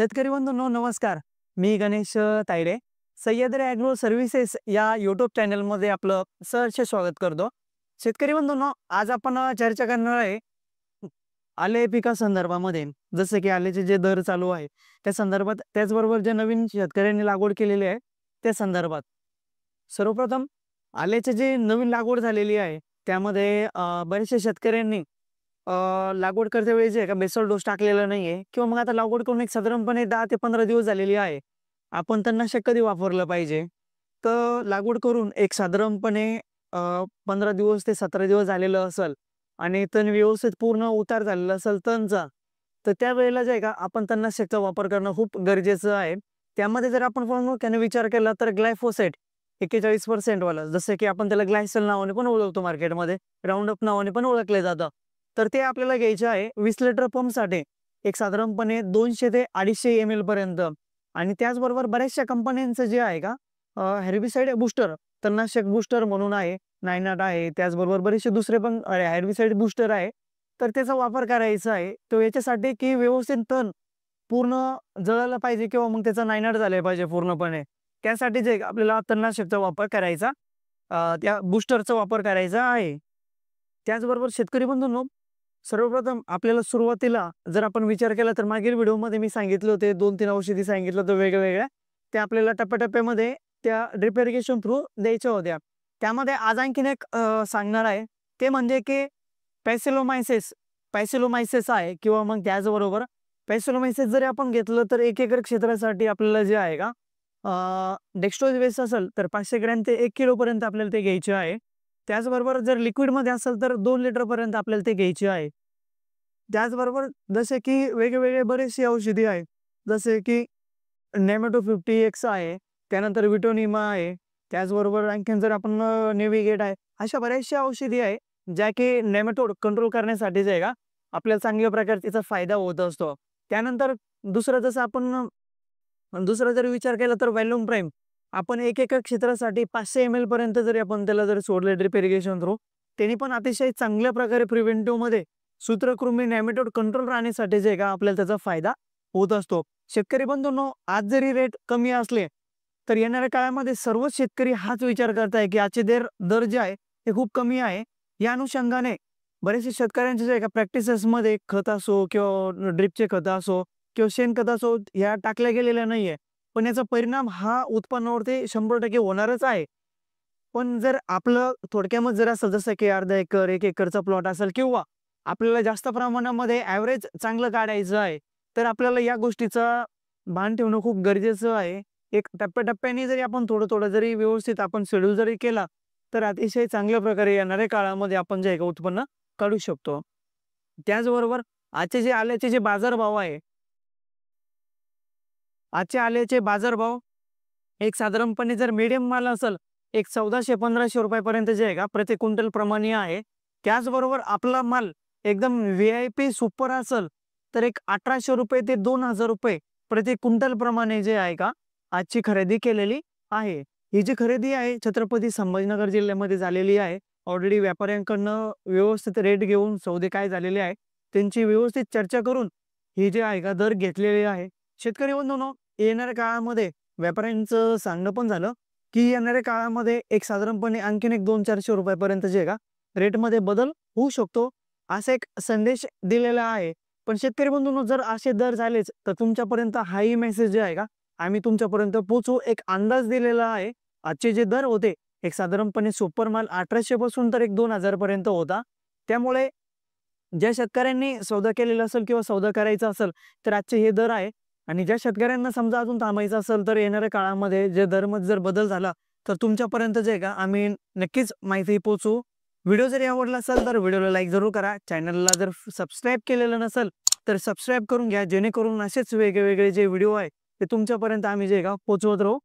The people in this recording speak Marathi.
शेतकरी बंधूंनो नमस्कार. मी गणेश तायडे. सह्याद्री ॲग्रो सर्व्हिसेस या यूट्यूब चॅनलमध्ये आपलं सहर्ष स्वागत करतो. शेतकरी बंधूंनो, आज आपण चर्चा करणार आहे आले पिका संदर्भामध्ये. जसं की आल्याचे जे दर चालू आहे त्या संदर्भात, त्याचबरोबर जे नवीन शेतकऱ्यांनी लागवड केलेली आहे त्या संदर्भात. सर्वप्रथम आल्याचे जे नवीन लागवड झालेली आहे त्यामध्ये बरेचशा शेतकऱ्यांनी लागवड करते वेळी जे आहे का बेसल डोस टाकलेला नाहीये, किंवा मग आता लागवड करून एक साधारणपणे 10 ते 15 दिवस झालेली आहे. आपण तणनाशक कधी वापरलं पाहिजे? तर लागवड करून एक साधारणपणे 15 दिवस ते 17 दिवस झालेलं असेल आणि तण व्यवस्थित पूर्ण उतार झालेला असेल तणचा, तर त्यावेळेला जे आहे का आपण तणनाशकचा वापर करणं खूप गरजेचं आहे. त्यामध्ये जर आपण प्रामुख्याने विचार केला तर ग्लायफोसेट 41% वाला, जसं की आपण त्याला ग्लायसल नावाने पण ओळखतो, मार्केटमध्ये राऊंडअप नावाने पण ओळखले जातं. तर ते आपल्याला घ्यायचे आहे 20 लिटर पंपसाठी एक साधारणपणे 200 ते 250 ml पर्यंत. आणि त्याचबरोबर बऱ्याचशा कंपन्यांचं जे आहे का हेर्बिसाइड बूस्टर, तणनाशक बूस्टर म्हणून आहे, नायनाट आहे, त्याचबरोबर बरेचसे दुसरे पण हेर्बिसाइड बूस्टर आहे. तर त्याचा वापर करायचा आहे तो याच्यासाठी की व्यवस्थित तण पूर्ण जळायला पाहिजे, किंवा मग त्याचा नायनाट झाला पाहिजे पूर्णपणे. त्यासाठी जे आपल्याला तणनाशकचा वापर करायचा, त्या बूस्टरचा वापर करायचा आहे. त्याचबरोबर शेतकरी बंधूंनो, सर्वप्रथम आपल्याला सुरुवातीला जर आपण विचार केला तर मागील व्हिडिओमध्ये मी सांगितले होते 2-3 औषधी सांगितलं होतं वेगवेगळ्या. त्या आपल्याला टप्प्याटप्प्यामध्ये त्या ड्रिप इरिगेशन थ्रू द्यायच्या होत्या. त्यामध्ये आज आणखीन एक सांगणार आहे, ते म्हणजे की पॅसिलोमायसिस पॅसिलोमायसिस आहे, किंवा मग त्याचबरोबर पॅसिलोमायसिस जरी आपण घेतलं तर 1 एकर क्षेत्रासाठी आपल्याला जे आहे का डेक्स्ट्रोज बेस असेल तर 500 ग्रॅम ते 1 किलो पर्यंत आपल्याला ते घ्यायचे आहे. त्याचबरोबर जर लिक्विडमध्ये असेल तर 2 लिटर पर्यंत आपल्याला ते घ्यायचे आहे. त्याचबरोबर जसे की वेगवेगळे बरेचसे औषधी आहेत, जसे की नेमॅटो 50X आहे, त्यानंतर विटोनिमा आहे, त्याचबरोबर आणखीन जर आपण नेव्हिगेट आहे, अशा बऱ्याचशा औषधी आहे ज्या की नेमॅटोड कंट्रोल करण्यासाठी जे आहे का आपल्याला चांगल्या प्रकारे त्याचा फायदा होत असतो. त्यानंतर दुसरं जसं आपण दुसरा जर विचार केला तर व्हॅल्यूम प्राईम आपण 1 एकर क्षेत्रासाठी 500 ml पर्यंत जरी आपण त्याला जर सोडले ड्रिप इरिगेशन थ्रू, त्यांनी पण अतिशय चांगल्या प्रकारे प्रिव्हेंटिव्हमध्ये सूत्रकृमी नेमॅटोड कंट्रोल राहण्यासाठी जे आहे का आपल्याला त्याचा फायदा होत असतो. शेतकरी बंधूंनो, आज जरी रेट कमी असले तर येणाऱ्या काळामध्ये सर्वच शेतकरी हाच विचार करताय की आजचे दर जे आहे ते खूप कमी आहे. या अनुषंगाने बरेचसे शेतकऱ्यांचे जे आहे का प्रॅक्टिसेसमध्ये खत असो किंवा ड्रिपचे खत असो किंवा शेणखत असो ह्या टाकल्या गेलेल्या नाहीये. पण याचा परिणाम हा उत्पन्नावरती 100% होणारच आहे. पण जर आपलं थोडक्यामध्ये जर असेल, जसं की अर्धा एकर 1 एकरचा प्लॉट असेल, किंवा आपल्याला जास्त प्रमाणामध्ये ॲव्हरेज चांगलं काढायचं आहे, तर आपल्याला या गोष्टीचा भान ठेवणं खूप गरजेचं आहे. एक टप्प्याटप्प्याने जरी आपण थोडं-थोडं जरी व्यवस्थित आपण शेड्यूल जरी केला, तर अतिशय चांगल्या प्रकारे येणाऱ्या काळामध्ये आपण जे आहे का उत्पन्न काढू शकतो. त्याचबरोबर आजचे जे आल्याचे जे बाजारभाव आहे, आजचे आल्याचे बाजारभाव एक साधारणपणे जर मीडियम माल असेल, एक 1400-1500 पर्यंत जे आहे का प्रति क्विंटल प्रमाणे आहे. त्याचबरोबर आपला माल एकदम व्ही-आय-पी सुपर असेल तर एक 1800 ते 2000 प्रति क्विंटल प्रमाणे जे आहे का आजची खरेदी केलेली आहे. ही जी खरेदी आहे छत्रपती संभाजीनगर जिल्ह्यामध्ये झालेली आहे. ऑलरेडी व्यापाऱ्यांकडनं व्यवस्थित रेट घेऊन सौदे काय झालेले आहे त्यांची व्यवस्थित चर्चा करून ही जे आहे का दर घेतलेले आहे. शेतकरी बंधूंनो, येणाऱ्या काळामध्ये व्यापाऱ्यांचं सांगणं पण झालं की येणाऱ्या काळामध्ये एक साधारणपणे आणखीन एक 200-400 पर्यंत जे आहे का रेटमध्ये बदल होऊ शकतो, असा एक संदेश दिलेला आहे. पण शेतकरी बंधूंनो, जर असे दर झालेच तर तुमच्यापर्यंत हाही मेसेज जे आहे का आम्ही तुमच्यापर्यंत पोहोचवू, एक अंदाज दिलेला आहे. आजचे जे दर होते एक साधारणपणे सुपर माल 1800 पासून तर एक 2000 पर्यंत होता. त्यामुळे ज्या शेतकऱ्यांनी सौदा केलेला असेल किंवा सौदा करायचा असेल तर आजचे हे दर आहे. आणि ज्या शेतकऱ्यांना समजा अजून थांबायचं असेल तर येणाऱ्या काळामध्ये जे दरमध्ये जर बदल झाला तर तुमच्यापर्यंत जे आहे का आम्ही नक्कीच माहिती पोहोचवू. व्हिडिओ जरी आवडला असेल तर व्हिडिओला लाईक जरूर करा. चॅनलला जर सबस्क्राईब केलेलं नसेल तर सबस्क्राईब करून घ्या, जेणेकरून असेच वेगवेगळे जे व्हिडिओ आहे ते तुमच्यापर्यंत आम्ही जे आहे का पोहोचवत राहू.